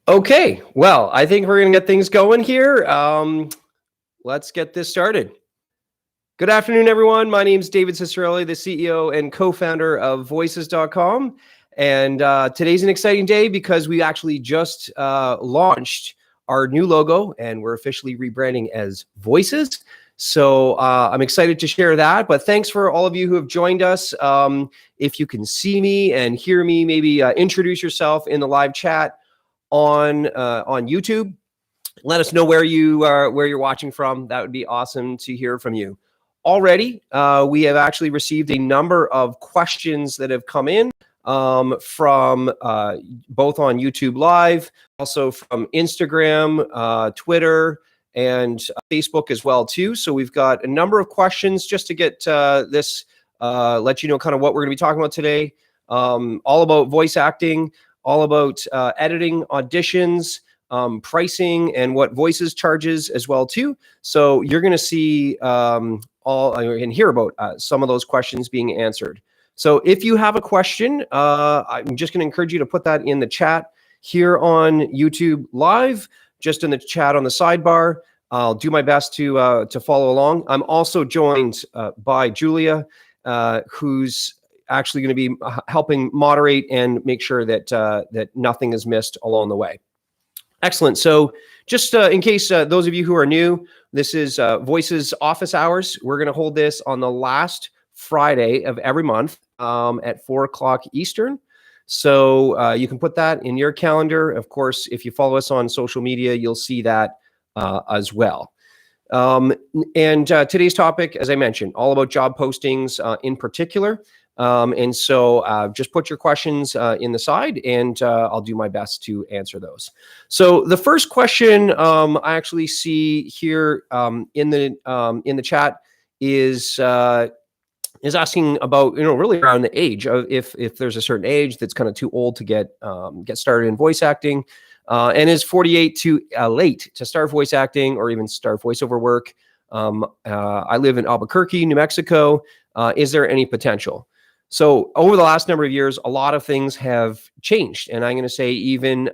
Okay, well, I think we're going to get things going here. Let's get this started. Good afternoon, everyone. My name is David Ciccarelli, the CEO and co-founder of Voices.com. And today's an exciting day because we actually just launched our new logo and we're officially rebranding as Voices. So I'm excited to share that. But thanks for all of you who have joined us. If you can see me and hear me, maybe introduce yourself in the live chat on YouTube. Let us know where you're watching from. That would be awesome to hear from you. Already, we have actually received a number of questions that have come in from both on YouTube Live, also from Instagram, Twitter, and Facebook as well too. So we've got a number of questions just to get this, let you know kind of what we're going to be talking about today. All about voice acting, all about editing, auditions, pricing, and what Voices charges as well too. So you're going to see and hear about some of those questions being answered. So if you have a question, I'm just going to encourage you to put that in the chat here on YouTube Live, just in the chat on the sidebar. I'll do my best to follow along. I'm also joined by Julia, who's actually going to be helping moderate and make sure that that nothing is missed along the way. Excellent. So just in case those of you who are new, this is Voices office hours. We're going to hold this on the last Friday of every month at 4 o'clock Eastern. So you can put that in your calendar. Of course, if you follow us on social media, you'll see that as well. And today's topic, as I mentioned, all about job postings in particular. And so just put your questions in the side and I'll do my best to answer those. So the first question I actually see here in the chat is asking about, really around the age of if there's a certain age that's kind of too old to get started in voice acting, and is 48 too late to start voice acting or even start voiceover work. I live in Albuquerque, New Mexico. Is there any potential? So over the last number of years, a lot of things have changed, and I'm going to say even,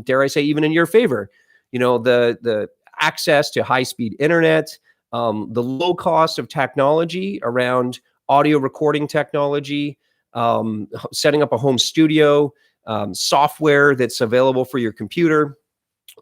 dare I say, even in your favor. The access to high-speed internet, the low cost of technology around audio recording technology, setting up a home studio, software that's available for your computer.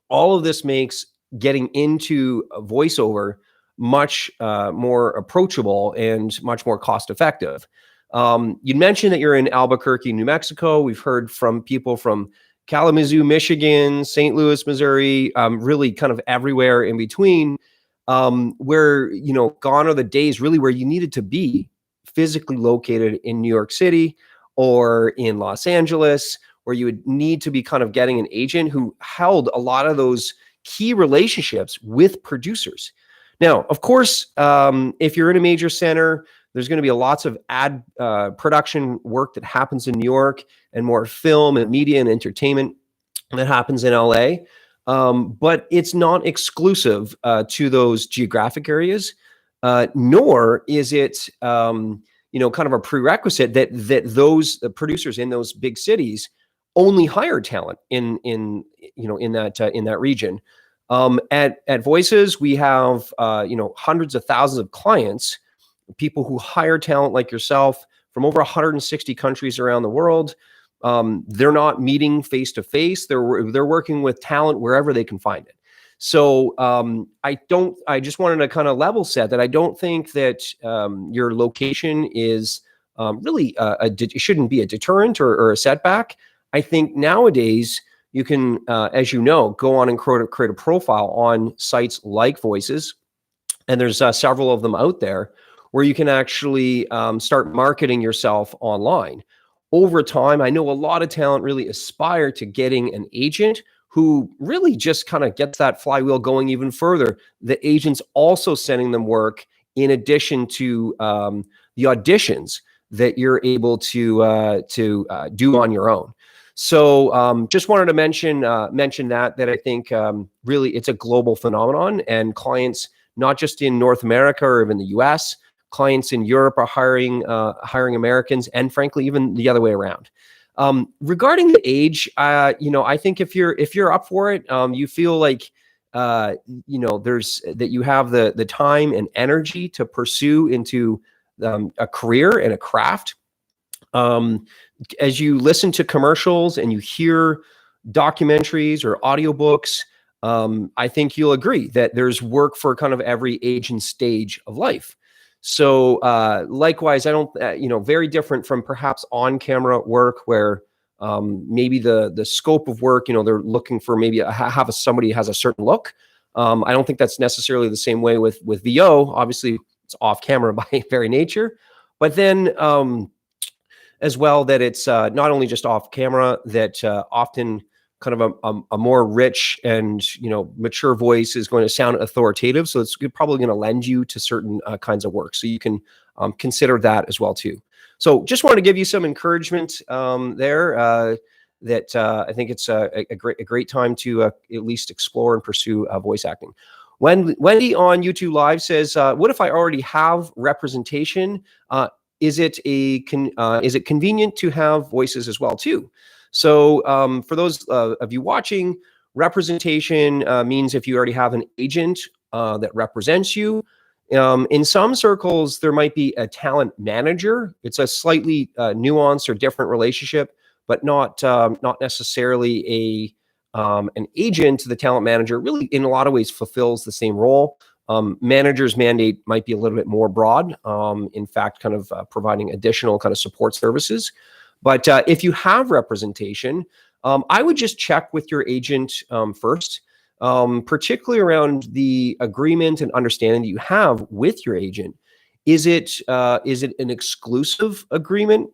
All of this makes getting into a voiceover much more approachable and much more cost-effective. You mentioned that you're in Albuquerque, New Mexico. We've heard from people from Kalamazoo, Michigan, St. Louis, Missouri, really kind of everywhere in between, where, gone are the days really where you needed to be physically located in New York City or in Los Angeles, where you would need to be kind of getting an agent who held a lot of those key relationships with producers. Now, of course, if you're in a major center, there's going to be lots of ad production work that happens in New York and more film and media and entertainment that happens in LA. But it's not exclusive to those geographic areas, nor is it kind of a prerequisite that those producers in those big cities only hire talent in that region. At Voices, we have hundreds of thousands of clients, people who hire talent like yourself from over 160 countries around the world. They're not meeting face to face. They're working with talent wherever they can find it. So I just wanted to kind of level set that I don't think that your location is really it shouldn't be a deterrent or a setback. I think nowadays you can, as you know, go on and create a profile on sites like Voices, and there's several of them out there where you can actually start marketing yourself online. Over time, I know a lot of talent really aspire to getting an agent who really just kind of gets that flywheel going even further. The agent's also sending them work in addition to the auditions that you're able to do on your own. So just wanted to mention that I think really it's a global phenomenon, and clients not just in North America or even the US, clients in Europe are hiring Americans, and frankly, even the other way around. Regarding the age, I think if you're up for it, you feel like there's that you have the time and energy to pursue into a career and a craft. As you listen to commercials and you hear documentaries or audiobooks, I think you'll agree that there's work for kind of every age and stage of life. So likewise, I don't, very different from perhaps on-camera work where maybe the scope of work, they're looking for maybe somebody has a certain look. I don't think that's necessarily the same way with VO. Obviously, it's off camera by very nature, but then as well that it's not only just off camera, that often kind of a more rich and mature voice is going to sound authoritative. So it's probably going to lend you to certain kinds of work. So you can consider that as well too. So just want to give you some encouragement there. That I think it's a great time to at least explore and pursue voice acting. Wendy on YouTube Live says, "What if I already have representation? Is it convenient to have voices as well too?" So for those of you watching, representation means if you already have an agent that represents you. In some circles, there might be a talent manager. It's a slightly nuanced or different relationship, but not necessarily an agent. The talent manager really, in a lot of ways, fulfills the same role. Manager's mandate might be a little bit more broad, in fact, kind of providing additional kind of support services. But if you have representation, I would just check with your agent first, particularly around the agreement and understanding that you have with your agent. Is it an exclusive agreement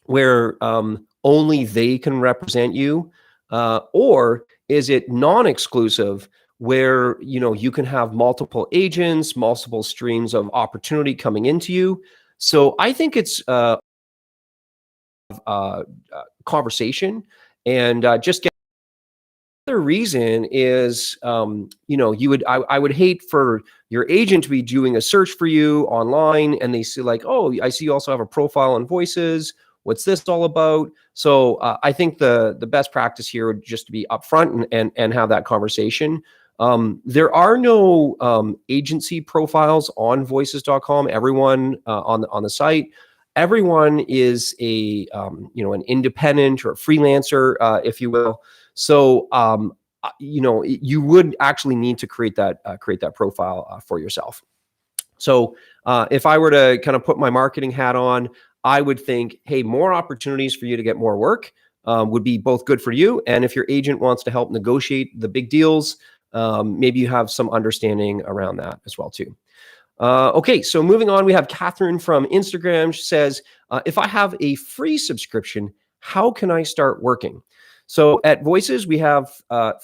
where only they can represent you, or is it non-exclusive where you can have multiple agents, multiple streams of opportunity coming into you? So I think it's conversation and just get. The reason is, I would hate for your agent to be doing a search for you online and they see like, oh, I see you also have a profile on Voices. What's this all about? So I think the best practice here would just to be upfront and have that conversation. There are no agency profiles on voices.com. Everyone on the site, everyone is an independent or a freelancer, if you will. So you would actually need to create that profile for yourself. So if I were to kind of put my marketing hat on, I would think, hey, more opportunities for you to get more work would be both good for you. And if your agent wants to help negotiate the big deals, maybe you have some understanding around that as well too. Okay, so moving on, we have Catherine from Instagram. She says, if I have a free subscription, how can I start working? So at Voices, we have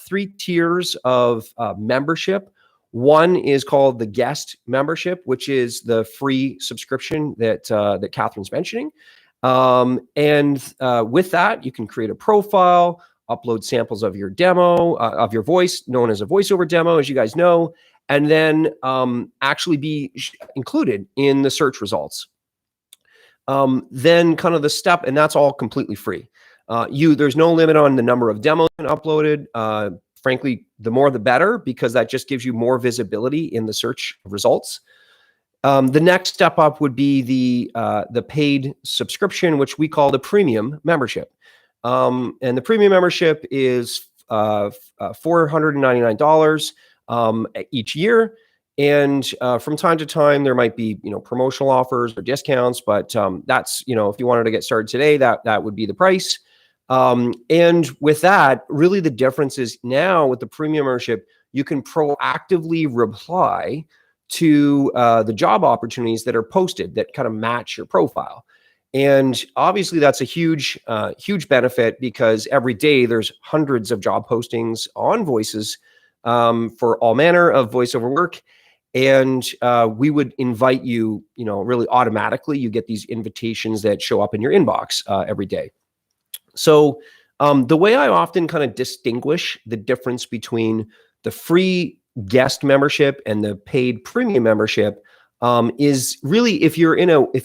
3 tiers of membership. One is called the guest membership, which is the free subscription that Catherine's mentioning. And with that, you can create a profile, upload samples of your demo, of your voice, known as a voiceover demo, as you guys know, and then actually be included in the search results. Then kind of the step, and that's all completely free. There's no limit on the number of demos uploaded. Frankly, the more the better, because that just gives you more visibility in the search results. The next step up would be the paid subscription, which we call the premium membership. And the premium membership is $499 each year. And from time to time, there might be promotional offers or discounts, but that's if you wanted to get started today, that would be the price. And with that, really the difference is now with the premium membership, you can proactively reply to the job opportunities that are posted that kind of match your profile. And obviously that's a huge benefit because every day there's hundreds of job postings on Voices for all manner of voiceover work. And we would invite you, really automatically, you get these invitations that show up in your inbox every day. So the way I often kind of distinguish the difference between the free guest membership and the paid premium membership is really if you're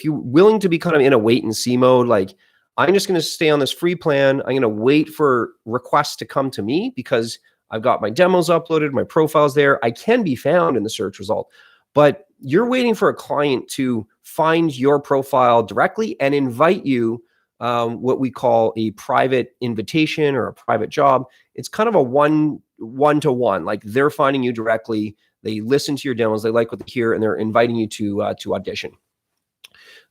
willing to be kind of in a wait and see mode, like I'm just going to stay on this free plan. I'm going to wait for requests to come to me because I've got my demos uploaded, my profile's there. I can be found in the search result, but you're waiting for a client to find your profile directly and invite you what we call a private invitation or a private job. It's kind of a one-to-one, like they're finding you directly. They listen to your demos, they like what they hear, and they're inviting you to audition.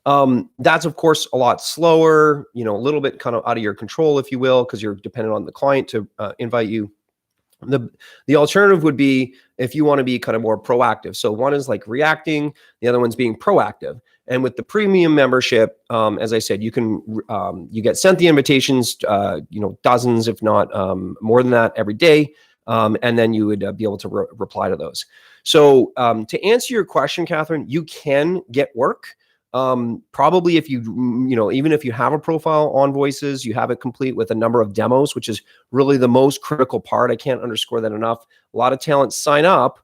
That's of course a lot slower, a little bit kind of out of your control, if you will, because you're dependent on the client to invite you. The alternative would be if you want to be kind of more proactive. So one is like reacting, the other one's being proactive. And with the premium membership, as I said, you can you get sent the invitations, dozens, if not more than that, every day, and then you would be able to reply to those. So to answer your question, Catherine, you can get work. Probably if even if you have a profile on Voices, you have it complete with a number of demos, which is really the most critical part. I can't underscore that enough. A lot of talents sign up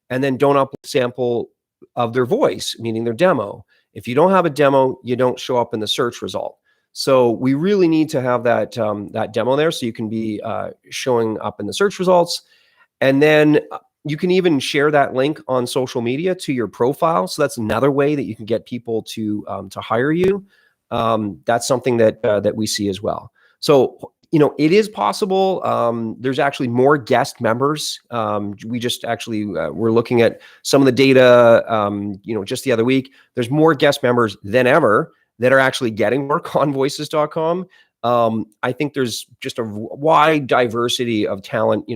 and then don't upload a sample of their voice, meaning their demo. If you don't have a demo, you don't show up in the search result. So we really need to have that demo there so you can be showing up in the search results. And then you can even share that link on social media to your profile. So that's another way that you can get people to hire you. That's something that we see as well. So, it is possible. There's actually more guest members. We just actually, we're looking at some of the data, just the other week. There's more guest members than ever that are actually getting work on voices.com. I think there's just a wide diversity of talent,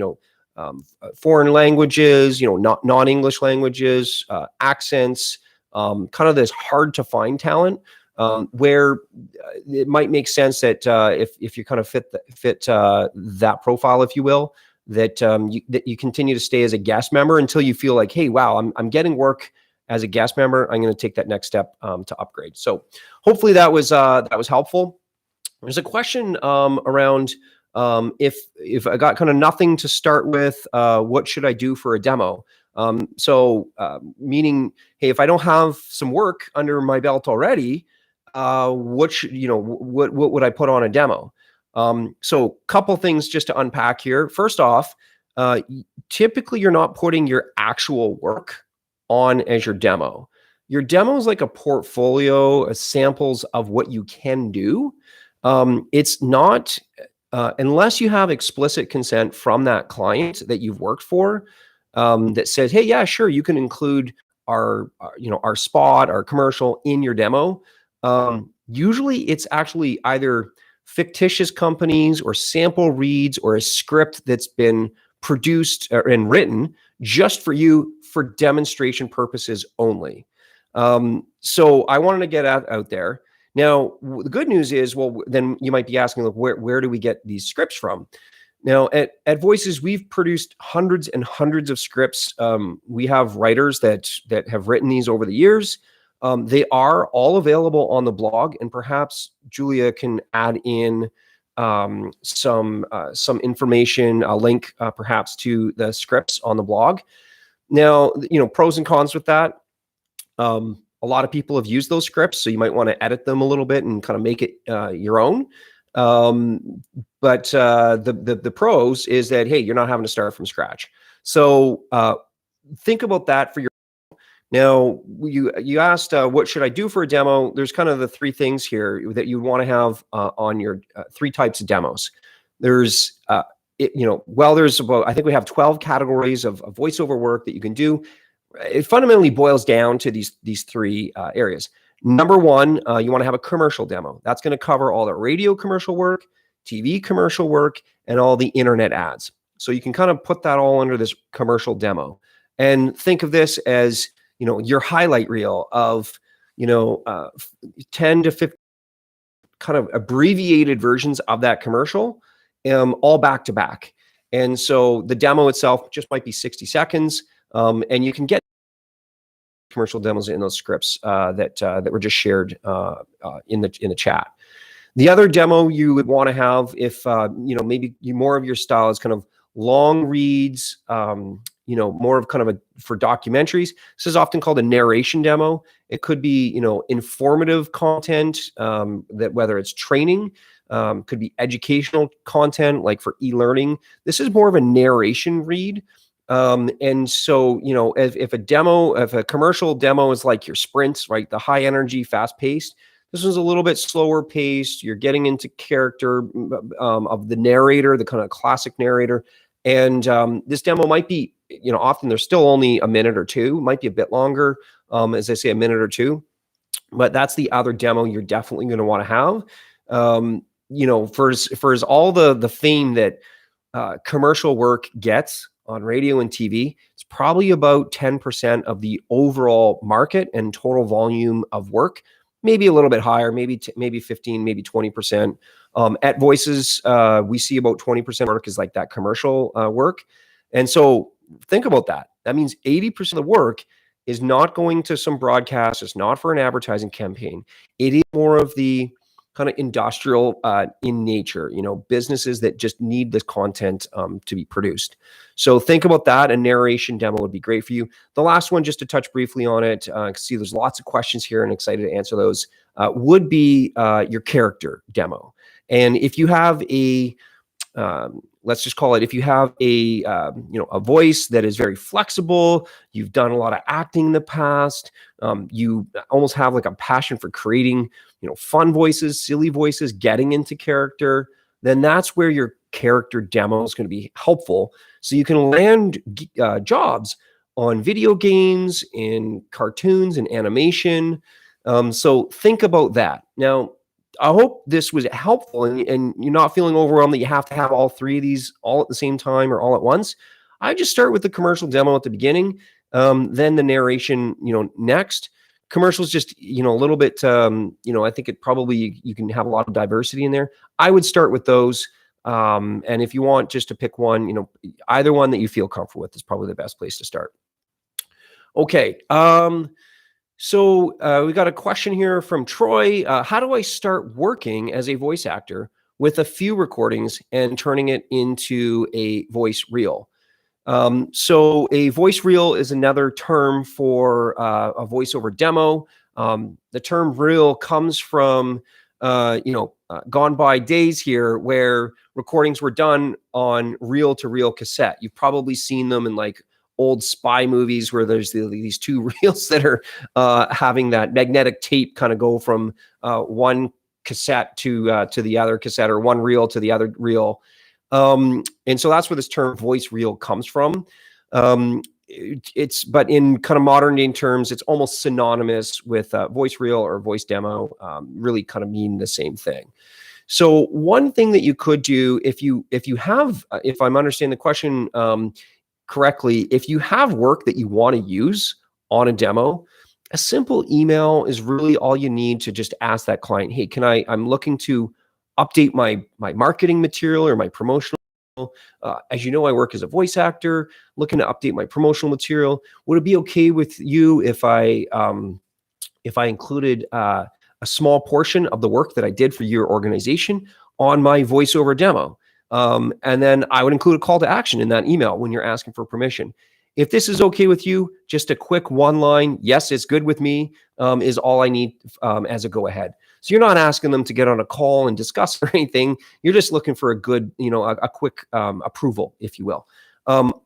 foreign languages, not non-English languages, accents, kind of this hard to find talent, where it might make sense that if you kind of fit that profile, if you will, that you continue to stay as a guest member until you feel like, hey, wow, I'm getting work as a guest member. I'm going to take that next step to upgrade. So hopefully that was helpful. There's a question around if I got kind of nothing to start with, what should I do for a demo? Meaning, hey, if I don't have some work under my belt already, what would I put on a demo? So couple things just to unpack here. First off, typically you're not putting your actual work on as your demo. Your demo is like a portfolio, samples of what you can do. It's not, unless you have explicit consent from that client that you've worked for, that says, hey, yeah, sure, you can include our spot, our commercial in your demo. Usually it's actually either fictitious companies or sample reads or a script that's been produced and written just for you for demonstration purposes only. So I wanted to get out there. Now, the good news is, well, then you might be asking, like, where do we get these scripts from? Now, at Voices, we've produced hundreds and hundreds of scripts. We have writers that have written these over the years. They are all available on the blog, and perhaps Julia can add in some information, a link perhaps to the scripts on the blog. Now, pros and cons with that. A lot of people have used those scripts, so you might want to edit them a little bit and kind of make it your own. But the pros is that, hey, you're not having to start from scratch. So think about that for your. Now, you asked what should I do for a demo? There's kind of the three things here that you want to have on your three types of demos. There's there's about, I think we have 12 categories of voiceover work that you can do. It fundamentally boils down to these three areas. Number one, you want to have a commercial demo. That's going to cover all the radio commercial work, TV commercial work, and all the internet ads. So you can kind of put that all under this commercial demo. And think of this as, your highlight reel of, 10 to 15 kind of abbreviated versions of that commercial, all back to back. And so the demo itself just might be 60 seconds. And you can get commercial demos in those scripts that were just shared in the chat. The other demo you would want to have, if maybe more of your style is kind of long reads, more of kind of for documentaries. This is often called a narration demo. It could be, informative content, that whether it's training, could be educational content, like for e-learning. This is more of a narration read. And so, if a commercial demo is like your sprints, right? The high energy, fast paced. This is a little bit slower paced. You're getting into character of the narrator, the kind of classic narrator. And this demo might be, often there's still only a minute or two, might be a bit longer, as I say, a minute or two. But that's the other demo you're definitely going to want to have. For all the fame that commercial work gets on radio and TV, it's probably about 10% of the overall market and total volume of work. Maybe a little bit higher, maybe 15, maybe 20%. At Voices, we see about 20% work is like that commercial work. And so think about that. That means 80% of the work is not going to some broadcast. It's not for an advertising campaign. It is more of the kind of industrial in nature, businesses that just need this content to be produced. So think about that. A narration demo would be great for you. The last one, just to touch briefly on it, see there's lots of questions here and excited to answer those, would be your character demo. And if you have a, let's just call it, if you have a voice that is very flexible, you've done a lot of acting in the past, you almost have like a passion for creating, fun voices, silly voices, getting into character, then that's where your character demo is going to be helpful. So you can land jobs on video games, in cartoons, and animation. So think about that. Now, I hope this was helpful and you're not feeling overwhelmed that you have to have all three of these all at the same time or all at once. I just start with the commercial demo at the beginning, then the narration, next. Commercials just, a little bit, I think it probably, you can have a lot of diversity in there. I would start with those. And if you want just to pick one, either one that you feel comfortable with is probably the best place to start. Okay. So we got a question here from Troy. How do I start working as a voice actor with a few recordings and turning it into a voice reel? So a voice reel is another term for a voiceover demo. The term reel comes from, gone by days here where recordings were done on reel-to-reel cassette. You've probably seen them in like old spy movies where there's these two reels that are having that magnetic tape kind of go from one cassette to the other cassette, or one reel to the other reel. And so that's where this term voice reel comes from. But in kind of modern day terms, it's almost synonymous with voice reel or voice demo, really kind of mean the same thing. So one thing that you could do if you have, if I'm understanding the question correctly, if you have work that you want to use on a demo, a simple email is really all you need to just ask that client, hey, I'm looking to update my marketing material or my promotional. As you know, I work as a voice actor, looking to update my promotional material. Would it be okay with you if I included a small portion of the work that I did for your organization on my voiceover demo? And then I would include a call to action in that email when you're asking for permission. If this is okay with you, just a quick one line, yes, it's good with me, is all I need as a go ahead. So you're not asking them to get on a call and discuss or anything. You're just looking for a good, a quick approval, if you will.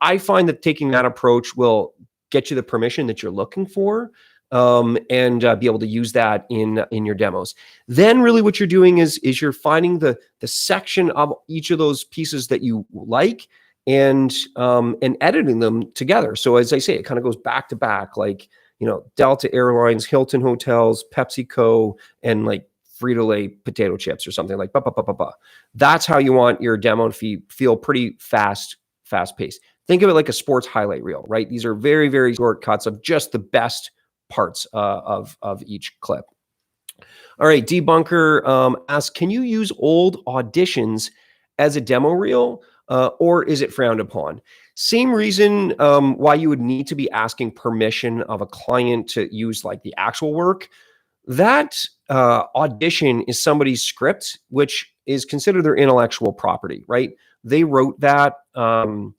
I find that taking that approach will get you the permission that you're looking for, and be able to use that in your demos. Then really what you're doing is you're finding the section of each of those pieces that you like, and editing them together. So as I say, it kind of goes back to back, like, Delta Airlines, Hilton Hotels, PepsiCo, and like Frito-Lay potato chips or something like that. That's how you want your demo to feel pretty fast-paced. Think of it like a sports highlight reel, right? These are very, very short cuts of just the best parts of each clip. All right, Debunker asks, can you use old auditions as a demo reel, or is it frowned upon? Same reason why you would need to be asking permission of a client to use like the actual work. That audition is somebody's script, which is considered their intellectual property, right? They wrote that, and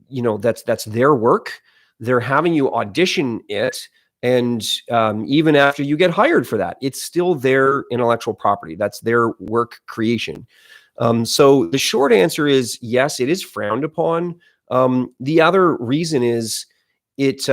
that's their work. They're having you audition it. And even after you get hired for that, it's still their intellectual property. That's their work creation. So the short answer is yes, it is frowned upon. The other reason is it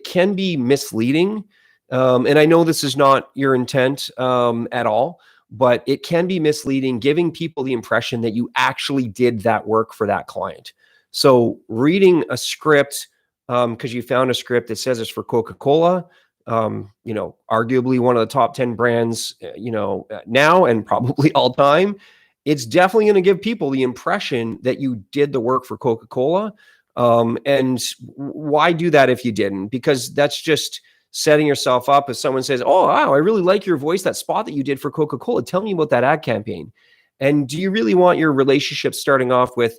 can be misleading. And I know this is not your intent at all, but it can be misleading, giving people the impression that you actually did that work for that client. So reading a script because you found a script that says it's for Coca-Cola, arguably one of the top 10 brands, now and probably all time, it's definitely going to give people the impression that you did the work for Coca-Cola. And why do that if you didn't? Because that's just setting yourself up. If someone says, "Oh, wow, I really like your voice, that spot that you did for Coca-Cola. Tell me about that ad campaign." And do you really want your relationship starting off with,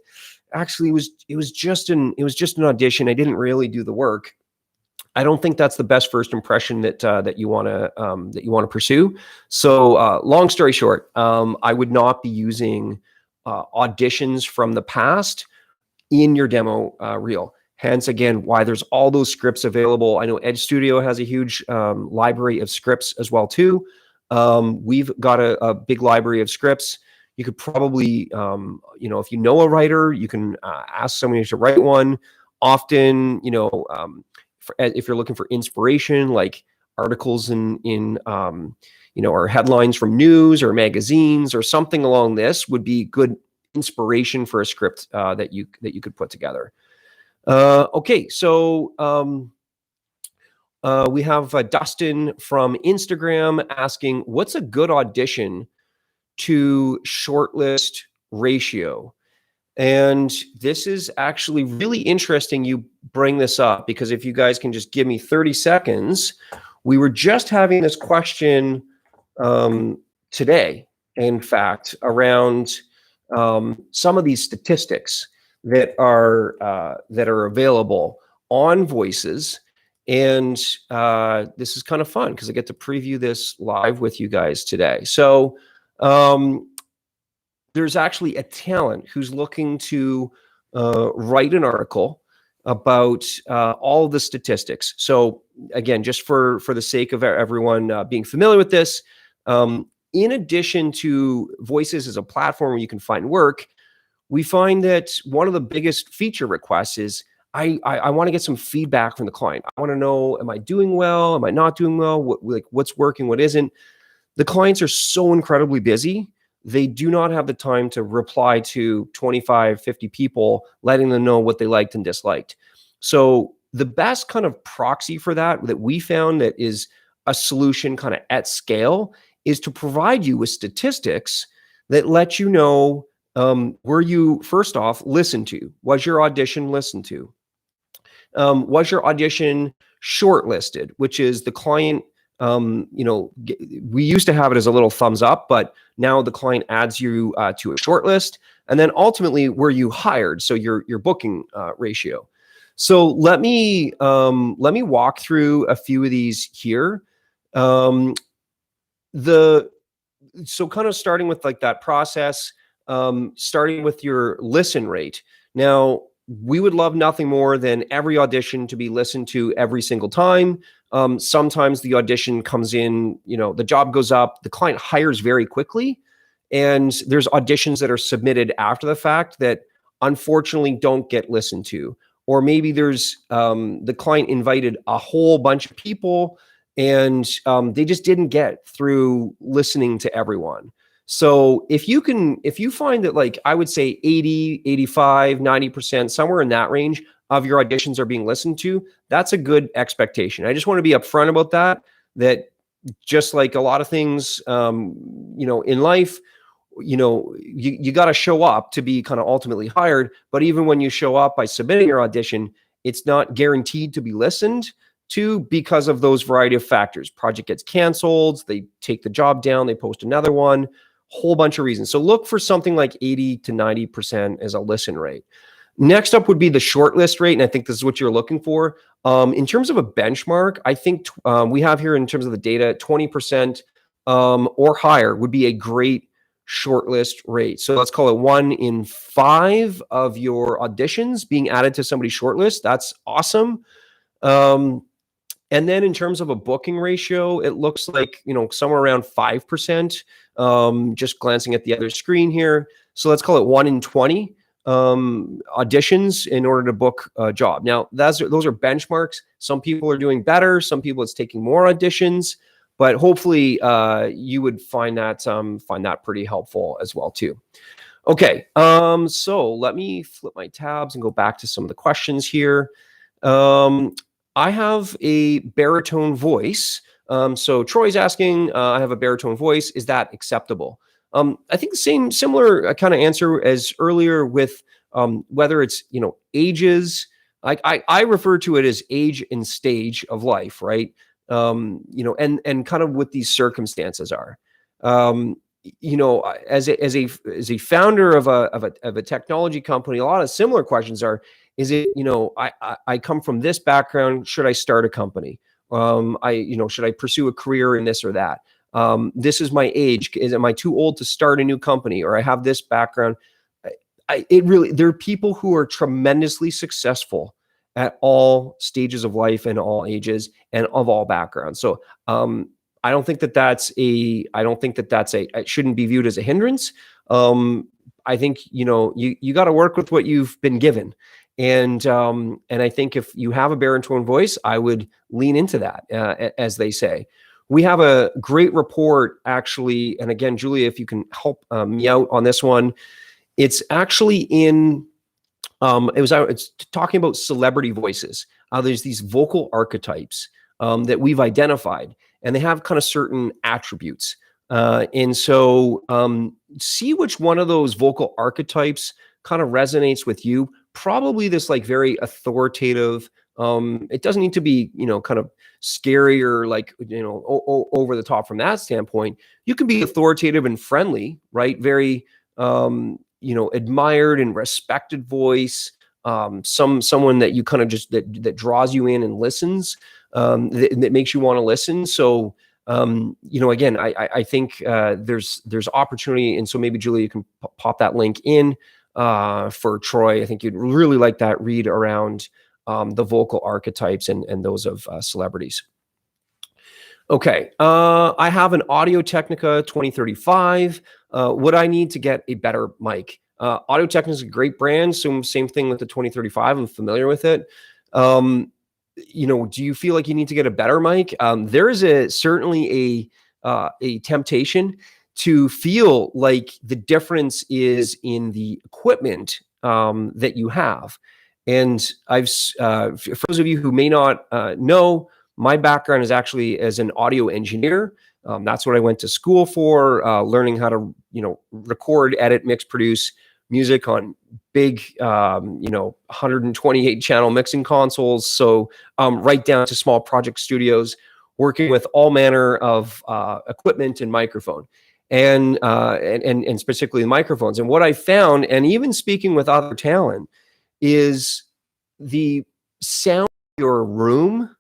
"Actually, it was just an audition. I didn't really do the work." I don't think that's the best first impression that you want to pursue. So, long story short, I would not be using auditions from the past in your demo reel. Hence, again, why there's all those scripts available. I know Edge Studio has a huge library of scripts as well too. We've got a big library of scripts. You could probably, if you know a writer, you can ask somebody to write one. Often, if you're looking for inspiration, like articles in or headlines from news or magazines or something along this would be good inspiration for a script that you could put together. Okay, so we have Dustin from Instagram asking, what's a good audition to shortlist ratio? And this is actually really interesting you bring this up, because if you guys can just give me 30 seconds, we were just having this question today, in fact, around some of these statistics that are available on Voices. And this is kind of fun because I get to preview this live with you guys today. So there's actually a talent who's looking to write an article about all the statistics. So again, just for the sake of everyone being familiar with this, in addition to Voices as a platform where you can find work, we find that one of the biggest feature requests is, I want to get some feedback from the client. I want to know, am I doing well? Am I not doing well? What's working? What isn't? The clients are so incredibly busy. They do not have the time to reply to 25, 50 people, letting them know what they liked and disliked. So the best kind of proxy for that we found that is a solution kind of at scale is to provide you with statistics that let you know, were you, first off, listened to? Was your audition listened to? Was your audition shortlisted, which is the client, we used to have it as a little thumbs up, but now the client adds you to a shortlist. And then ultimately, were you hired? So your booking ratio. So let me walk through a few of these here. So kind of starting with like that process, starting with your listen rate. Now, we would love nothing more than every audition to be listened to every single time. Sometimes the audition comes in, the job goes up, the client hires very quickly, and there's auditions that are submitted after the fact that unfortunately don't get listened to. Or maybe there's the client invited a whole bunch of people and they just didn't get through listening to everyone. So if you find that, like, I would say 80, 85, 90%, somewhere in that range of your auditions are being listened to, that's a good expectation. I just want to be upfront about that just like a lot of things, in life, you got to show up to be kind of ultimately hired. But even when you show up by submitting your audition, it's not guaranteed to be listened to because of those variety of factors. Project gets canceled, they take the job down, they post another one, whole bunch of reasons. So look for something like 80 to 90% as a listen rate. Next up would be the shortlist rate, and I think this is what you're looking for. In terms of a benchmark, I think we have here in terms of the data, 20% or higher would be a great shortlist rate. So let's call it 1 in 5 of your auditions being added to somebody's shortlist. That's awesome. And then in terms of a booking ratio, it looks like, somewhere around 5%, just glancing at the other screen here. So let's call it 1 in 20 auditions in order to book a job. Now, those are benchmarks. Some people are doing better. Some people it's taking more auditions, but hopefully you would find that pretty helpful as well too. Okay, so let me flip my tabs and go back to some of the questions here. I have a baritone voice. So Troy's asking, I have a baritone voice. Is that acceptable? I think the similar kind of answer as earlier with whether it's, ages. I refer to it as age and stage of life, right? And kind of what these circumstances are. As a founder of a technology company, a lot of similar questions are, is it, I come from this background, should I start a company? Should I pursue a career in this or that? This is my age. Am I too old to start a new company? Or I have this background. There are people who are tremendously successful at all stages of life and all ages and of all backgrounds. So, I don't think that it shouldn't be viewed as a hindrance. I think, you got to work with what you've been given. And I think if you have a baritone voice, I would lean into that, as they say. We have a great report, actually. And again, Julia, if you can help me out on this one, it's actually in, it's talking about celebrity voices. There's these vocal archetypes that we've identified, and they have kind of certain attributes. And so see which one of those vocal archetypes kind of resonates with you. Probably this like very authoritative, it doesn't need to be, kind of scary or like, over the top from that standpoint. You can be authoritative and friendly, right? Very, admired and respected voice. Someone that you kind of just, that draws you in and listens, that makes you want to listen. So, again, I think there's opportunity. And so maybe Julia, you can pop that link in for Troy. I think you'd really like that read around the vocal archetypes and those of celebrities. Okay, I have an Audio-Technica 2035. Would I need to get a better mic? Audio-Technica is a great brand. So same thing with the 2035. I'm familiar with it. Do you feel like you need to get a better mic? There is certainly a temptation to feel like the difference is in the equipment that you have. And for those of you who may not know, my background is actually as an audio engineer. That's what I went to school for, learning how to, record, edit, mix, produce music on big, 128 channel mixing consoles. So right down to small project studios, working with all manner of equipment and microphone. And specifically microphones. And what I found, and even speaking with other talent, is the sound of your room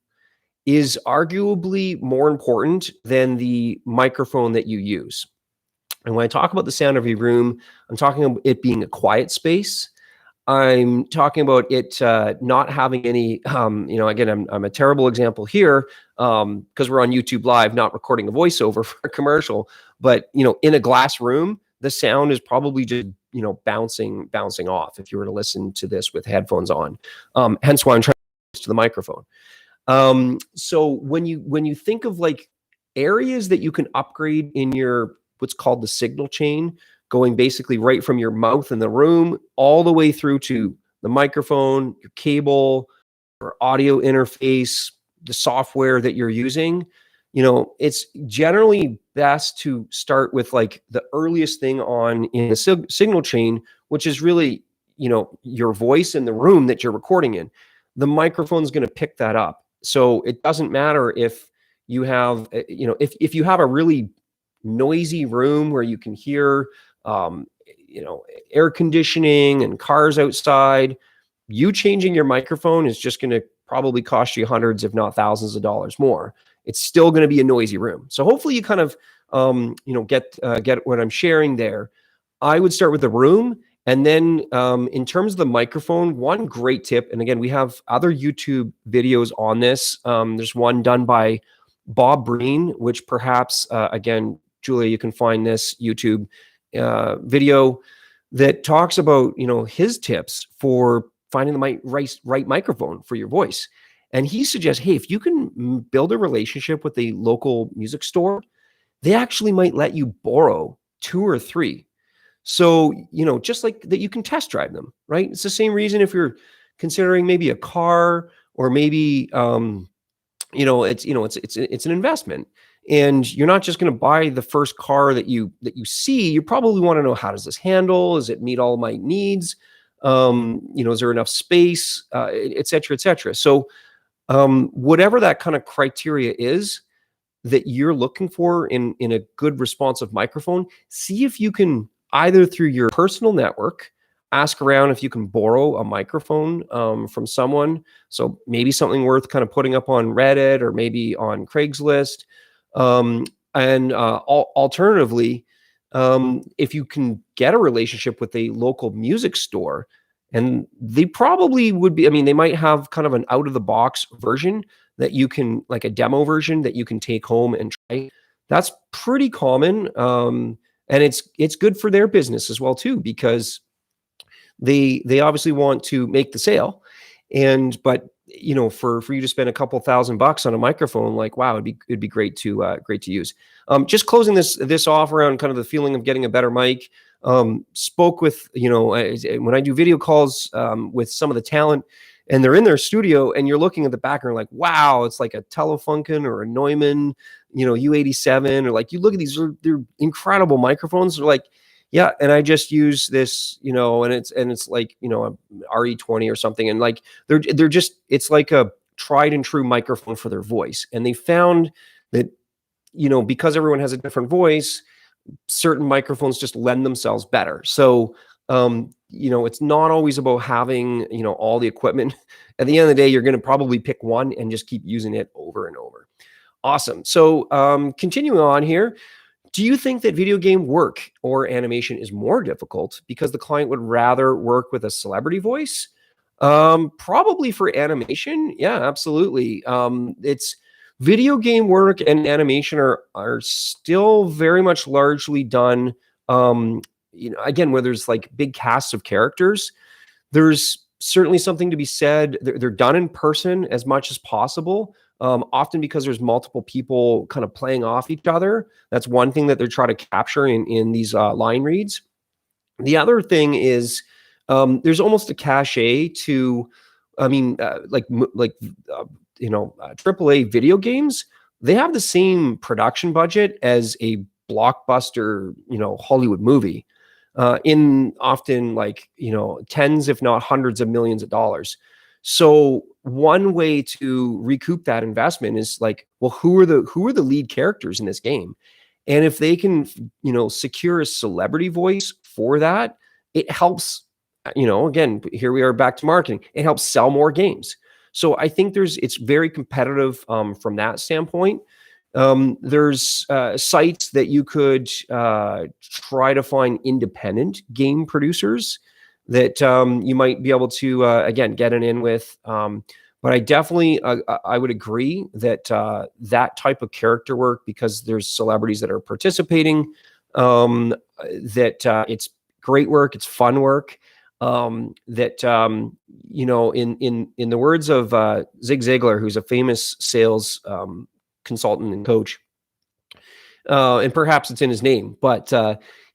is arguably more important than the microphone that you use. And when I talk about the sound of your room, I'm talking about it being a quiet space. I'm talking about it not having any, again, I'm a terrible example here because we're on YouTube Live, not recording a voiceover for a commercial. But, in a glass room, the sound is probably just, bouncing off if you were to listen to this with headphones on. Hence why I'm trying to the microphone. So when you think of like areas that you can upgrade in your what's called the signal chain, going basically right from your mouth in the room all the way through to the microphone, your cable, or audio interface, the software that you're using, it's generally best to start with like the earliest thing in the signal chain, which is really, your voice in the room that you're recording in. The microphone's going to pick that up. So it doesn't matter if you have, if you have a really noisy room where you can hear, air conditioning and cars outside, you changing your microphone is just going to probably cost you hundreds, if not thousands of dollars more. It's still going to be a noisy room. So hopefully you kind of get what I'm sharing there, I would start with the room. And then in terms of the microphone, one great tip, and again, we have other YouTube videos on this. There's one done by Bob Breen, which perhaps, again, Julia, you can find this YouTube video that talks about, his tips for finding the right microphone for your voice. And he suggests, hey, if you can build a relationship with a local music store, they actually might let you borrow 2 or 3. So, just like that, you can test drive them, right? It's the same reason if you're considering maybe a car, or maybe, it's an investment, and you're not just going to buy the first car that you see. You probably want to know, how does this handle? Does it meet all my needs? Is there enough space, et cetera, et cetera. So, whatever that kind of criteria is that you're looking for in a good responsive microphone, see if you can, either through your personal network, ask around if you can borrow a microphone from someone. So maybe something worth kind of putting up on Reddit, or maybe on Craigslist. Alternatively, if you can get a relationship with a local music store, and they probably would be, they might have kind of an out of the box version that you can, like a demo version that you can take home and try. That's pretty common. And it's good for their business as well too, because they obviously want to make the sale. But for you to spend a couple $1,000 on a microphone, like, wow, it'd be great to use. Just closing this off around kind of the feeling of getting a better mic. Spoke with, when I do video calls with some of the talent, and they're in their studio, and you're looking at the background like, wow, it's like a Telefunken or a Neumann, U87, or like, you look at these, they're incredible microphones. They're like, yeah, and I just use this, and it's like, a RE20 or something, and like they're just, it's like a tried and true microphone for their voice. And they found that, because everyone has a different voice, certain microphones just lend themselves better. So it's not always about having, all the equipment. At the end of the day, you're going to probably pick one and just keep using it over and over. Awesome. So continuing on here, do you think that video game work or animation is more difficult because the client would rather work with a celebrity voice? Probably for animation. Yeah, absolutely. It's video game work and animation are still very much largely done, again, where there's like big casts of characters. There's certainly something to be said. They're done in person as much as possible, often because there's multiple people kind of playing off each other. That's one thing that they're trying to capture in these line reads. The other thing is there's almost a cachet to, AAA video games. They have the same production budget as a blockbuster, Hollywood movie, in often like, tens, if not hundreds of millions of dollars. So one way to recoup that investment is like, well, who are the lead characters in this game? And if they can, secure a celebrity voice for that, it helps, again, here we are back to marketing. It helps sell more games. So I think it's very competitive from that standpoint. There's sites that you could try to find independent game producers that you might be able to, again, get an in with. But I definitely, I would agree that that type of character work, because there's celebrities that are participating, that it's great work, it's fun work. In the words of Zig Ziglar, who's a famous sales consultant and coach, and perhaps it's in his name, but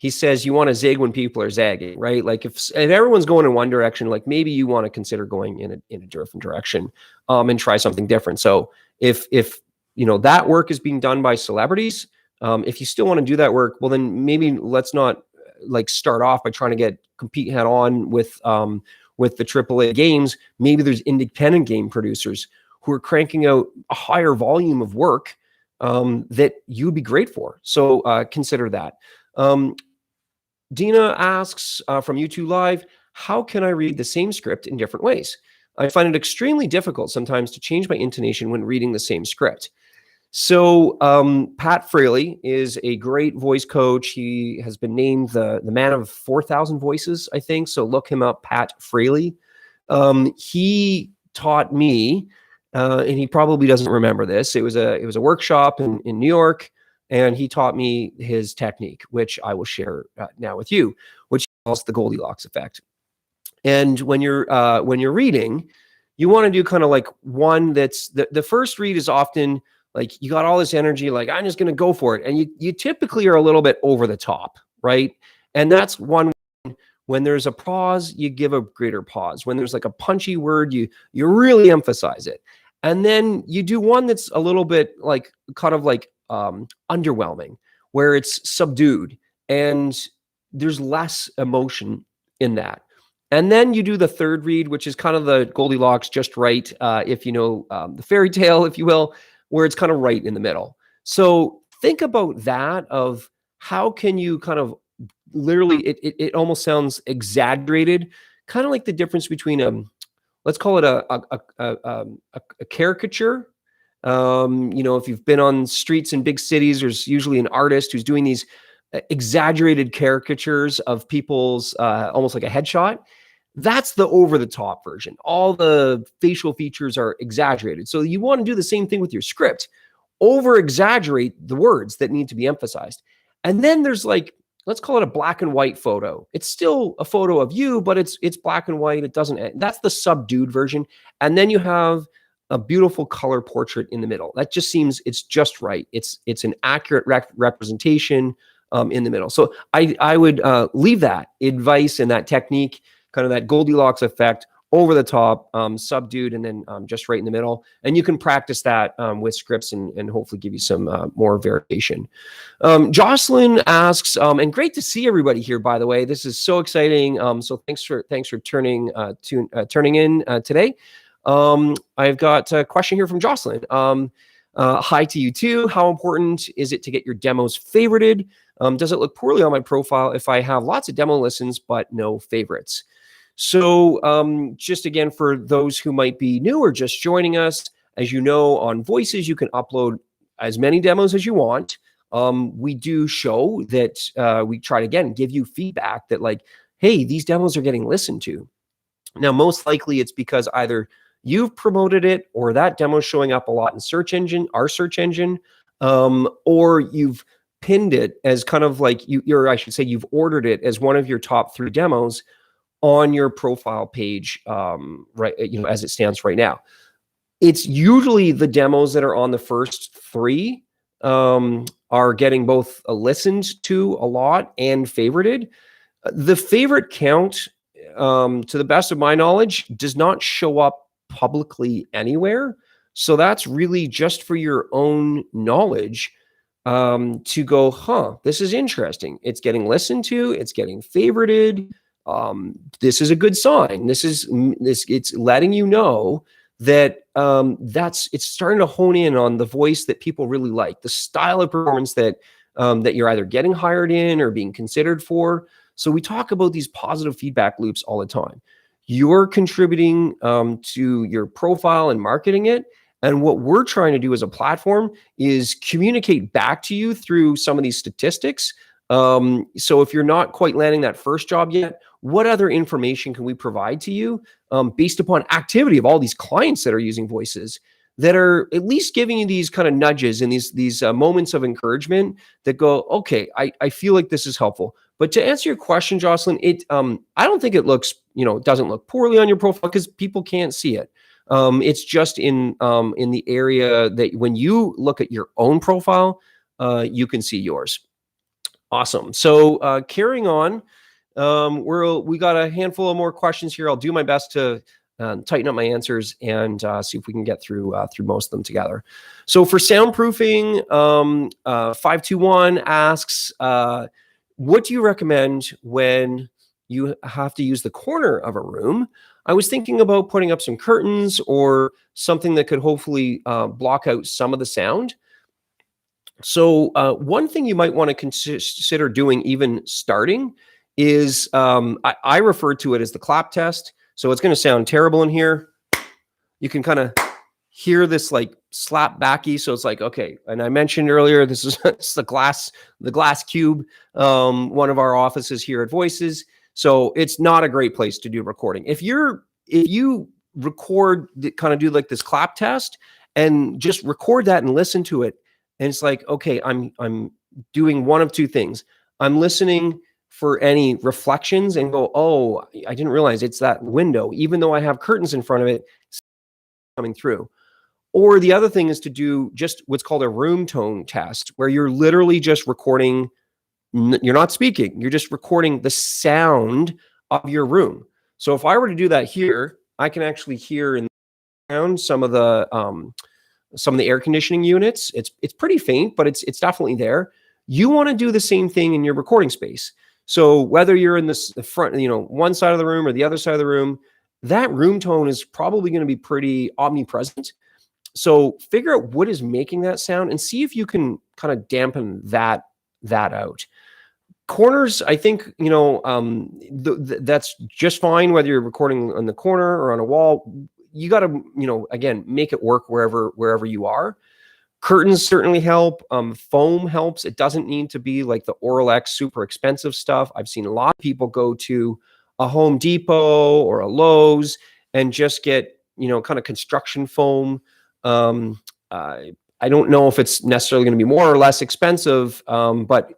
he says you want to zig when people are zagging, right? Like if everyone's going in one direction, like maybe you want to consider going in a different direction and try something different. So if that work is being done by celebrities, if you still want to do that work, well then maybe let's not like start off by trying to compete head on with the AAA games. Maybe there's independent game producers who are cranking out a higher volume of work that you'd be great for. So consider that. Dina asks from YouTube Live, how can I read the same script in different ways? I find it extremely difficult sometimes to change my intonation when reading the same script. So Pat Fraley is a great voice coach. He has been named the man of 4,000 voices, I think. So look him up, Pat Fraley. He taught me, and he probably doesn't remember this. It was a workshop in New York, and he taught me his technique, which I will share now with you, which he calls the Goldilocks effect. And when you're reading, you want to do kind of like one that's the first read is often like you got all this energy, like I'm just going to go for it, and you typically are a little bit over the top, right? And that's one. When there's a pause, you give a greater pause. When there's like a punchy word, you really emphasize it. And then you do one that's a little bit like kind of like underwhelming, where it's subdued and there's less emotion in that. And then you do the third read, which is kind of the Goldilocks just right, if you know the fairy tale, if you will, where it's kind of right in the middle. So think about that of how can you kind of literally, it almost sounds exaggerated, kind of like the difference between let's call it a caricature. If you've been on streets in big cities, there's usually an artist who's doing these exaggerated caricatures of people's almost like a headshot. That's the over the top version. All the facial features are exaggerated. So you want to do the same thing with your script. Over exaggerate the words that need to be emphasized. And then there's like, let's call it a black and white photo. It's still a photo of you, but it's black and white. It doesn't, that's the subdued version. And then you have a beautiful color portrait in the middle. That just seems, it's just right. It's an accurate representation in the middle. So I would leave that advice and that technique, kind of that Goldilocks effect, over the top, subdued, and then just right in the middle. And you can practice that with scripts and hopefully give you some more variation. Jocelyn asks, and great to see everybody here, by the way. This is so exciting. So thanks for turning in today. I've got a question here from Jocelyn. Hi to you too. How important is it to get your demos favorited? Does it look poorly on my profile if I have lots of demo listens but no favorites? So just again, for those who might be new or just joining us, as you know, on Voices, you can upload as many demos as you want. We do show that we try to, again, give you feedback that like, hey, these demos are getting listened to. Now, most likely it's because either you've promoted it or that demo is showing up a lot in our search engine, or you've pinned it as kind of like I should say you've ordered it as one of your top 3 demos on your profile page, right? As it stands right now. It's usually the demos that are on the first 3 are getting both listened to a lot and favorited. The favorite count, to the best of my knowledge, does not show up publicly anywhere. So that's really just for your own knowledge, to go, this is interesting. It's getting listened to, it's getting favorited. This is a good sign. It's letting you know that it's starting to hone in on the voice that people really like, the style of performance that you're either getting hired in or being considered for. So we talk about these positive feedback loops all the time. You're contributing to your profile and marketing it. And what we're trying to do as a platform is communicate back to you through some of these statistics. So if you're not quite landing that first job yet, what other information can we provide to you based upon activity of all these clients that are using Voices that are at least giving you these kind of nudges and these moments of encouragement that go, okay, I feel like this is helpful. But to answer your question, Jocelyn, I don't think it looks, doesn't look poorly on your profile because people can't see it. It's just in the area that when you look at your own profile, you can see yours. Awesome. So carrying on, we got a handful of more questions here. I'll do my best to tighten up my answers and see if we can get through most of them together. So for soundproofing, 521 asks, what do you recommend when you have to use the corner of a room? I was thinking about putting up some curtains or something that could hopefully block out some of the sound. So one thing you might want to consider doing, even starting, is I refer to it as the clap test. So it's going to sound terrible in here. You can kind of hear this like slap backy. So it's like, okay. And I mentioned earlier, this is it's the glass cube, one of our offices here at Voices. So it's not a great place to do recording. If you record, kind of do like this clap test and just record that and listen to it. And it's like, okay, I'm doing one of two things. I'm listening for any reflections and go, oh, I didn't realize it's that window, even though I have curtains in front of it coming through. Or the other thing is to do just what's called a room tone test, where you're literally just recording, you're not speaking, you're just recording the sound of your room. So if I were to do that here, I can actually hear in the sound some of the air conditioning units. It's pretty faint, but it's definitely there. You want to do the same thing in your recording space. So whether you're in the front, one side of the room or the other side of the room, that room tone is probably going to be pretty omnipresent. So figure out what is making that sound and see if you can kind of dampen that out. Corners, I think, that's just fine whether you're recording on the corner or on a wall. You got to, again, make it work wherever you are. Curtains certainly help. Foam helps. It doesn't need to be like the Oralex super expensive stuff. I've seen a lot of people go to a Home Depot or a Lowe's and just get, kind of construction foam. I don't know if it's necessarily going to be more or less expensive, but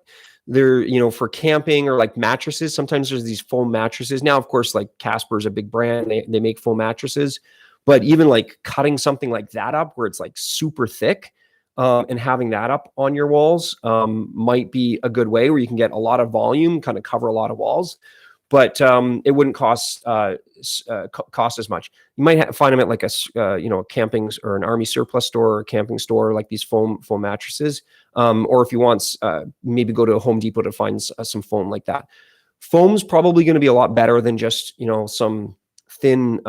they're, for camping or like mattresses, sometimes there's these foam mattresses. Now, of course, like Casper's a big brand. They make foam mattresses, but even like cutting something like that up where it's like super thick, and having that up on your walls might be a good way where you can get a lot of volume, kind of cover a lot of walls, but it wouldn't cost as much. You might find them at like a camping or an army surplus store or a camping store, like these foam mattresses. Or if you want, maybe go to a Home Depot to find some foam like that. Foam's probably going to be a lot better than just some thin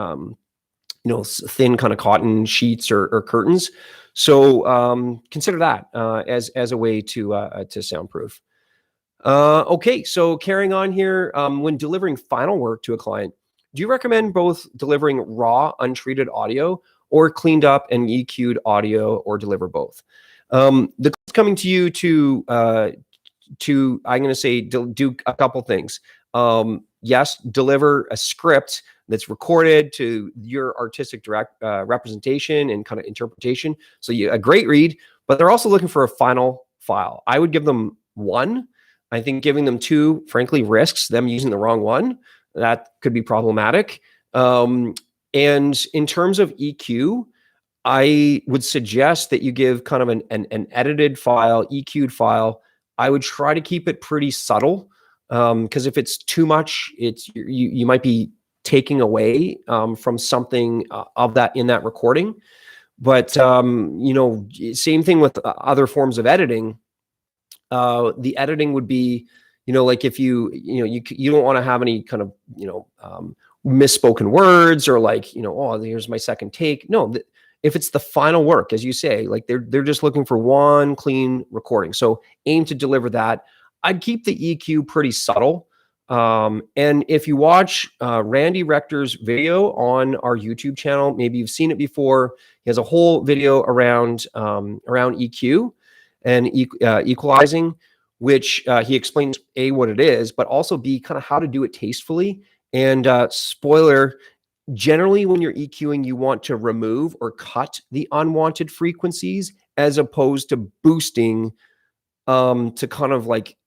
thin kind of cotton sheets or curtains. So consider that as a way to soundproof. Okay, so carrying on here, when delivering final work to a client, do you recommend both delivering raw, untreated audio or cleaned up and EQ'd audio, or deliver both? The coming to you to I'm going to say do a couple things. Yes, deliver a script that's recorded to your artistic direct representation and kind of interpretation. So a great read, but they're also looking for a final file. I would give them one. I think giving them two, frankly, risks them using the wrong one. That could be problematic. And in terms of EQ, I would suggest that you give kind of an edited file, EQ'd file. I would try to keep it pretty subtle, because if it's too much, you might be taking away from something of that in that recording. But same thing with other forms of editing. The editing would be, like if you don't want to have any kind of misspoken words or like oh, here's my second take. No, if it's the final work, as you say, like they're just looking for one clean recording. So aim to deliver that. I'd keep the EQ pretty subtle. And if you watch Randy Rector's video on our YouTube channel, maybe you've seen it before. He has a whole video around EQ and equalizing, which he explains A, what it is, but also B, kind of how to do it tastefully. And spoiler, generally when you're EQing, you want to remove or cut the unwanted frequencies as opposed to boosting to kind of like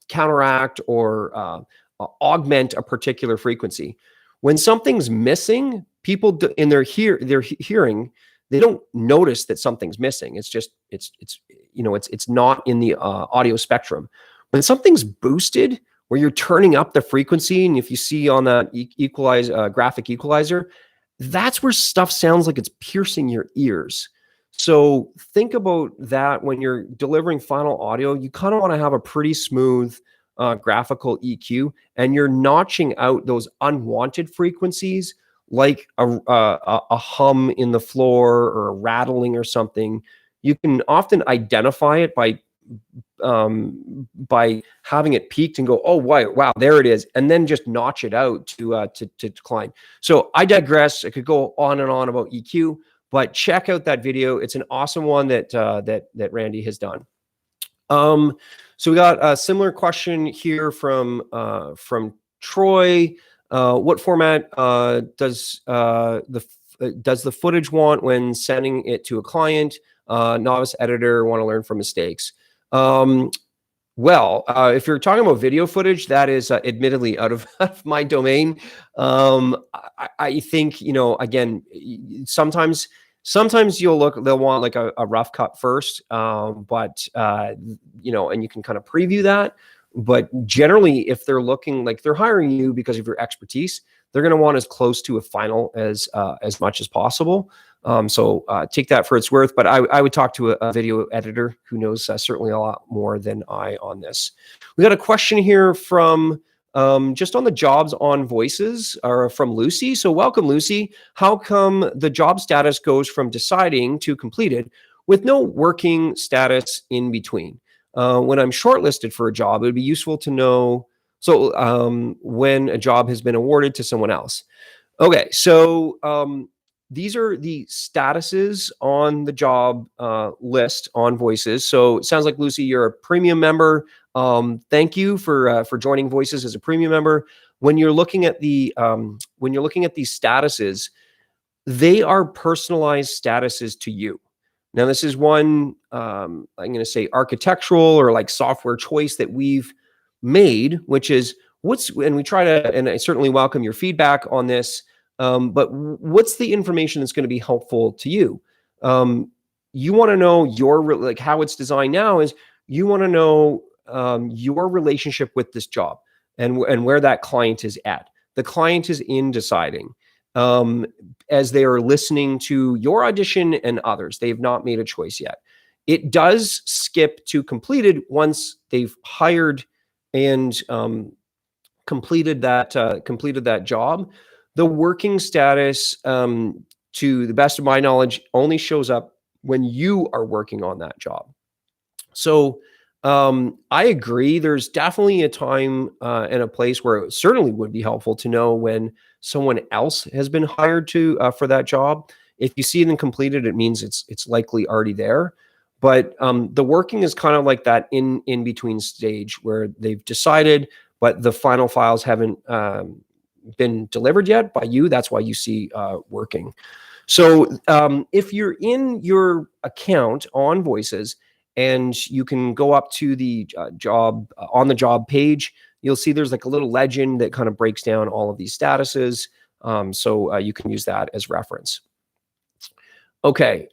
counteract or augment a particular frequency. When something's missing, people in their hearing, they don't notice that something's missing. It's just it's not in the audio spectrum. When something's boosted, where you're turning up the frequency, and if you see on that graphic equalizer, that's where stuff sounds like it's piercing your ears. So think about that when you're delivering final audio. You kind of want to have a pretty smooth graphical EQ, and you're notching out those unwanted frequencies like a hum in the floor or a rattling or something. You can often identify it by having it peaked and go, oh, wow, there it is, and then just notch it out to decline. So I digress. I could go on and on about EQ, but check out that video. It's an awesome one that that Randy has done. So we got a similar question here from Troy. What format does the footage want when sending it to a client? Novice editor, want to learn from mistakes. Well, if you're talking about video footage, that is admittedly out of my domain. I think, you know, again, sometimes they'll want like a rough cut first, but you know, and you can kind of preview that. But generally, if they're looking like they're hiring you because of your expertise, they're going to want as close to a final as much as possible. So take that for its worth. But I would talk to a video editor who knows certainly a lot more than I on this. We got a question here from just on the jobs on Voices, or from Lucy. So welcome, Lucy. How come the job status goes from deciding to completed with no working status in between? When I'm shortlisted for a job, it would be useful to know. So when a job has been awarded to someone else. Okay, so these are the statuses on the job list on Voices. So it sounds like, Lucy, you're a premium member. Thank you for joining Voices as a premium member. When you're looking at the these statuses, they are personalized statuses to you. Now, this is one I'm going to say architectural or like software choice that we've made, which is and we try to, and I certainly welcome your feedback on this. But what's the information that's going to be helpful to you? You want to know like how it's designed now is you want to know your relationship with this job and where that client is at. The client is in deciding as they are listening to your audition and others. They've not made a choice yet. It does skip to completed once they've hired and completed that job. The working status, to the best of my knowledge, only shows up when you are working on that job. So I agree. There's definitely a time and a place where it certainly would be helpful to know when someone else has been hired for that job. If you see it completed, it means it's likely already there. But the working is kind of like that in between stage where they've decided, but the final files haven't been delivered yet by you. That's why you see working. So if you're in your account on Voices and you can go up to the job on the job page, you'll see there's like a little legend that kind of breaks down all of these statuses. So you can use that as reference. Okay.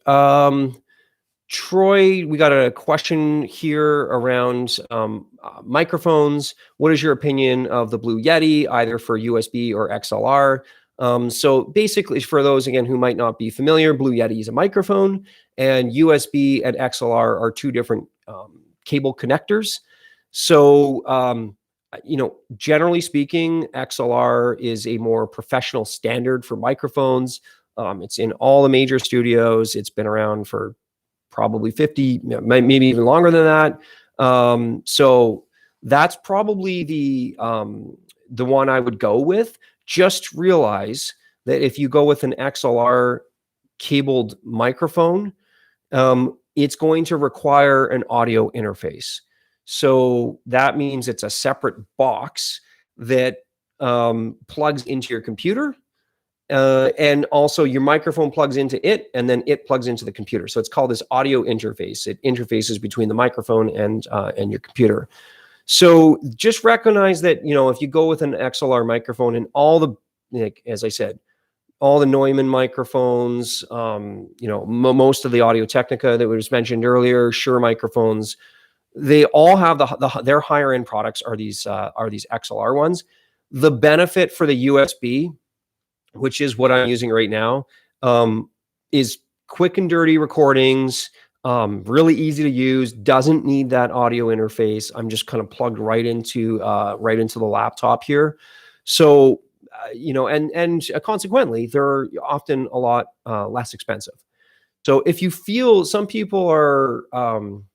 Troy, we got a question here around microphones. What is your opinion of the Blue Yeti, either for USB or XLR? So basically, for those, again, who might not be familiar, Blue Yeti is a microphone, and USB and XLR are two different cable connectors. So, you know, generally speaking, XLR is a more professional standard for microphones. It's in all the major studios. It's been around for probably 50, maybe even longer than that. So that's probably the one I would go with. Just realize that if you go with an XLR cabled microphone, it's going to require an audio interface. So that means it's a separate box that plugs into your computer. And also your microphone plugs into it, and then it plugs into the computer. So it's called this audio interface. It interfaces between the microphone and your computer. So just recognize that, you know, if you go with an XLR microphone and all the, like, as I said, all the Neumann microphones, you know, most of the Audio Technica that was mentioned earlier, Shure microphones, they all have their higher end products are these XLR ones. The benefit for the USB, which is what I'm using right now, is quick and dirty recordings, really easy to use, doesn't need that audio interface. I'm just kind of plugged right into the laptop here. So, you know, and consequently, they're often a lot less expensive. So if you feel, some people are, I'm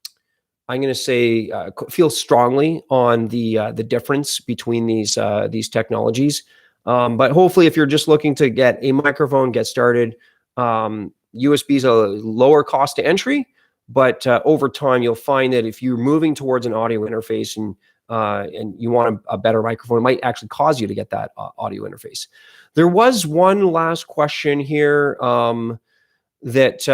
going to say, feel strongly on the difference between these technologies. But hopefully, if you're just looking to get a microphone, get started, USB is a lower cost to entry, but over time you'll find that if you're moving towards an audio interface and you want a better microphone, it might actually cause you to get that audio interface. There was one last question here that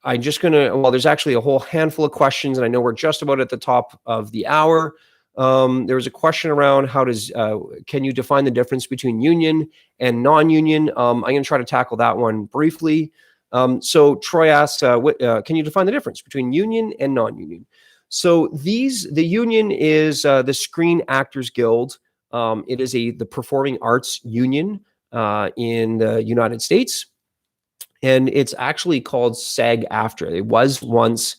I'm just well, there's actually a whole handful of questions, and I know we're just about at the top of the hour. There was a question around can you define the difference between union and non-union? I'm going to try to tackle that one briefly. So Troy asked, can you define the difference between union and non-union? So the union is the Screen Actors Guild. It is the performing arts union in the United States. And it's actually called SAG-AFTRA. It was once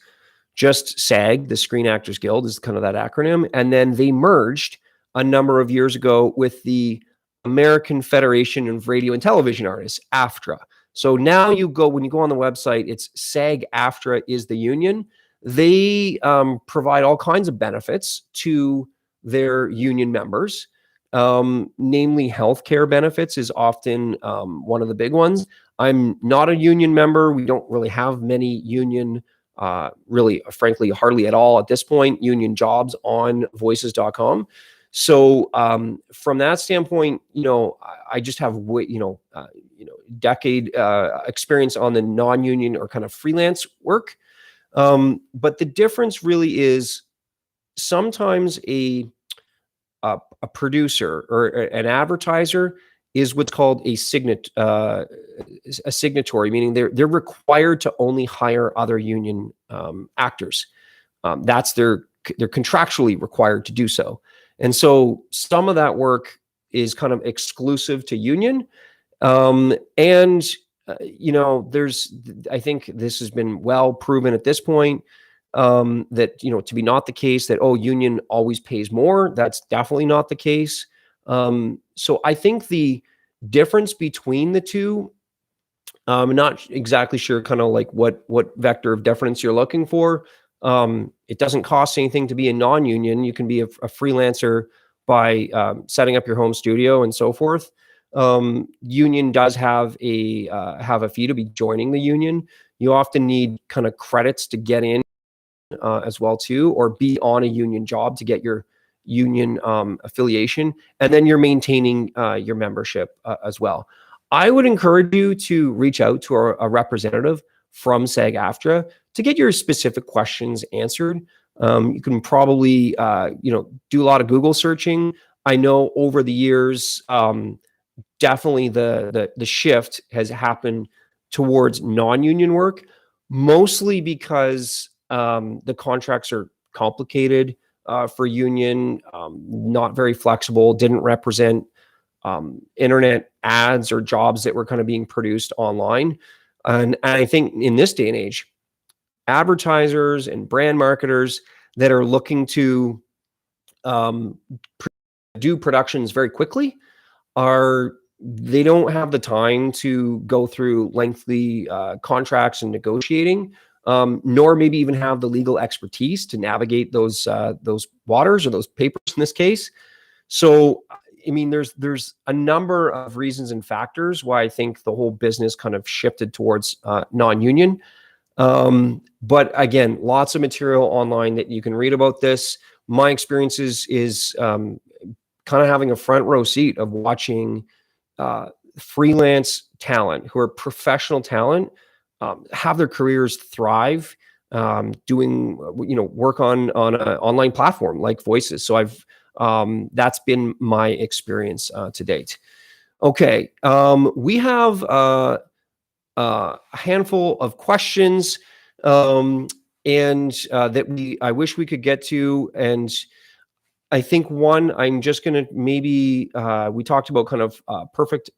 just SAG, the Screen Actors Guild is kind of that acronym. And then they merged a number of years ago with the American Federation of Radio and Television Artists, AFTRA. So now when you go on the website, it's SAG-AFTRA is the union. They provide all kinds of benefits to their union members. Namely, healthcare benefits is often one of the big ones. I'm not a union member. We don't really have many union, really, frankly, hardly at all at this point, union jobs on voices.com. So from that standpoint, I just have decade experience on the non-union or kind of freelance work. But the difference really is sometimes a producer or an advertiser is what's called a signatory, meaning they're required to only hire other union actors. They're contractually required to do so. And so some of that work is kind of exclusive to union. I think this has been well proven at this point that, to be not the case that, union always pays more. That's definitely not the case. So I think the difference between the two, I'm not exactly sure kind of like what vector of difference you're looking for. It doesn't cost anything to be a non-union. You can be a freelancer by setting up your home studio and so forth. Union does have a fee to be joining the union. You often need kind of credits to get in as well too, or be on a union job to get your union affiliation, and then you're maintaining your membership as well. I would encourage you to reach out to a representative from SAG-AFTRA to get your specific questions answered. You can probably do a lot of Google searching. I know over the years, definitely the shift has happened towards non-union work, mostly because the contracts are complicated for union, not very flexible, didn't represent internet ads or jobs that were kind of being produced online. And I think in this day and age, advertisers and brand marketers that are looking to do productions very quickly they don't have the time to go through lengthy contracts and negotiating, nor maybe even have the legal expertise to navigate those waters or those papers in this case. So, I mean, there's a number of reasons and factors why I think the whole business kind of shifted towards non-union. But again, lots of material online that you can read about this. My experience is kind of having a front row seat of watching freelance talent who are professional talent have their careers thrive doing work on an online platform like Voices. So that's been my experience to date. Okay, we have a handful of questions and that I wish we could get to, and I think one, I'm just going to maybe, we talked about kind of perfect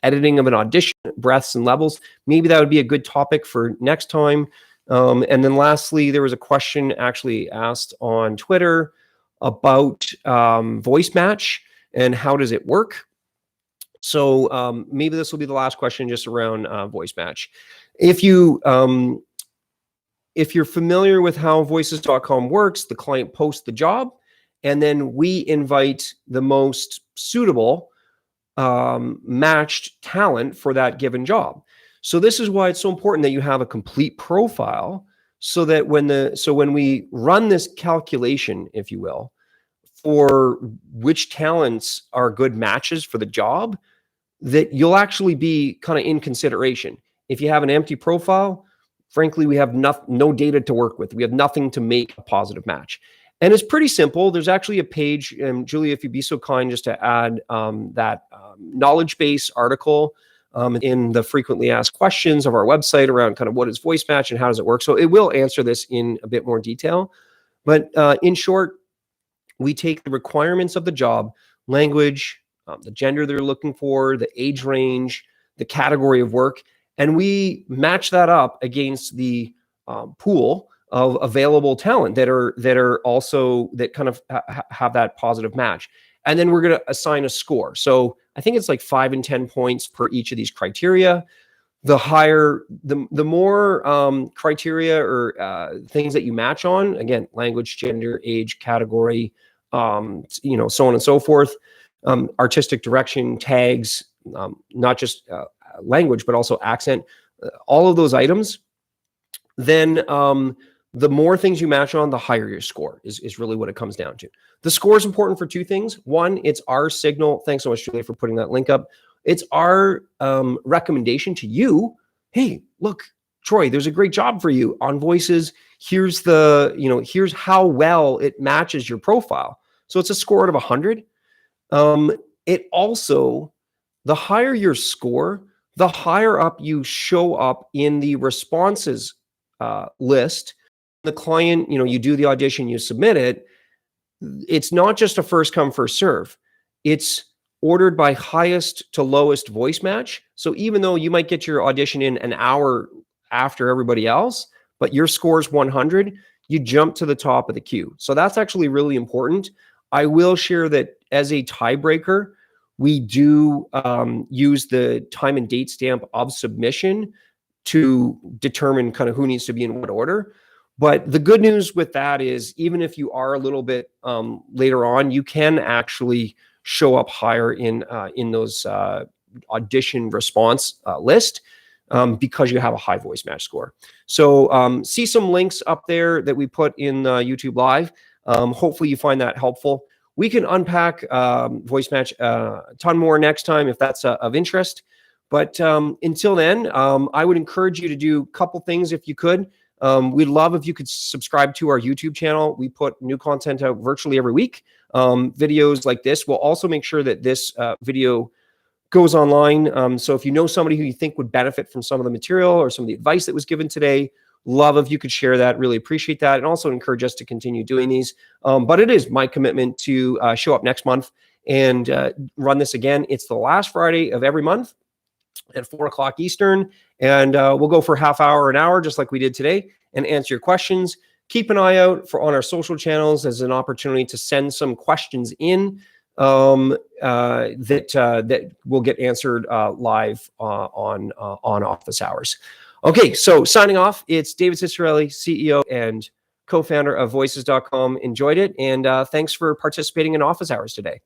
editing of an audition, breaths and levels. Maybe that would be a good topic for next time. And then lastly, there was a question actually asked on Twitter about VoiceMatch and how does it work? So maybe this will be the last question just around VoiceMatch. If you're familiar with how voices.com works, the client posts the job, and then we invite the most suitable matched talent for that given job. So this is why it's so important that you have a complete profile, so that when we run this calculation, if you will, for which talents are good matches for the job, that you'll actually be kind of in consideration. If you have an empty profile, frankly, we have no data to work with. We have nothing to make a positive match. And it's pretty simple. There's actually a page, and Julia, if you'd be so kind just to add that knowledge base article in the frequently asked questions of our website around kind of what is VoiceMatch and how does it work. So it will answer this in a bit more detail. But in short, we take the requirements of the job, language, the gender they're looking for, the age range, the category of work, and we match that up against the pool of available talent that are also that kind of have that positive match. And then we're going to assign a score. So I think it's like 5 and 10 points per each of these criteria. The higher, the more criteria or things that you match on, again, language, gender, age, category, so on and so forth, artistic direction, tags, not just language, but also accent, all of those items, then the more things you match on, the higher your score is really what it comes down to. The score is important for 2 things. One, it's our signal. Thanks so much, Julia, for putting that link up. It's our recommendation to you. Hey, look, Troy, there's a great job for you on Voices. Here's here's how well it matches your profile. So it's a score out of 100. It also, the higher your score, the higher up you show up in the responses list. The client, you do the audition, you submit it. It's not just a first come, first serve. It's ordered by highest to lowest voice match. So even though you might get your audition in an hour after everybody else, but your score is 100, you jump to the top of the queue. So that's actually really important. I will share that as a tiebreaker, we do use the time and date stamp of submission to determine kind of who needs to be in what order. But the good news with that is, even if you are a little bit later on, you can actually show up higher in those audition response list because you have a high voice match score. So see some links up there that we put in YouTube Live. Hopefully you find that helpful. We can unpack VoiceMatch a ton more next time if that's of interest. But until then, I would encourage you to do a couple things if you could. We'd love if you could subscribe to our YouTube channel. We put new content out virtually every week. Videos like this. We'll also make sure that this video goes online. So if you know somebody who you think would benefit from some of the material or some of the advice that was given today, love if you could share that. Really appreciate that. And also encourage us to continue doing these. But it is my commitment to show up next month and run this again. It's the last Friday of every month at 4 o'clock Eastern. And we'll go for half hour, an hour, just like we did today, and answer your questions. Keep an eye out on our social channels as an opportunity to send some questions in that will get answered live on office hours. Okay, so signing off, it's David Ciccarelli, CEO and co-founder of Voices.com. Enjoyed it, and thanks for participating in office hours today.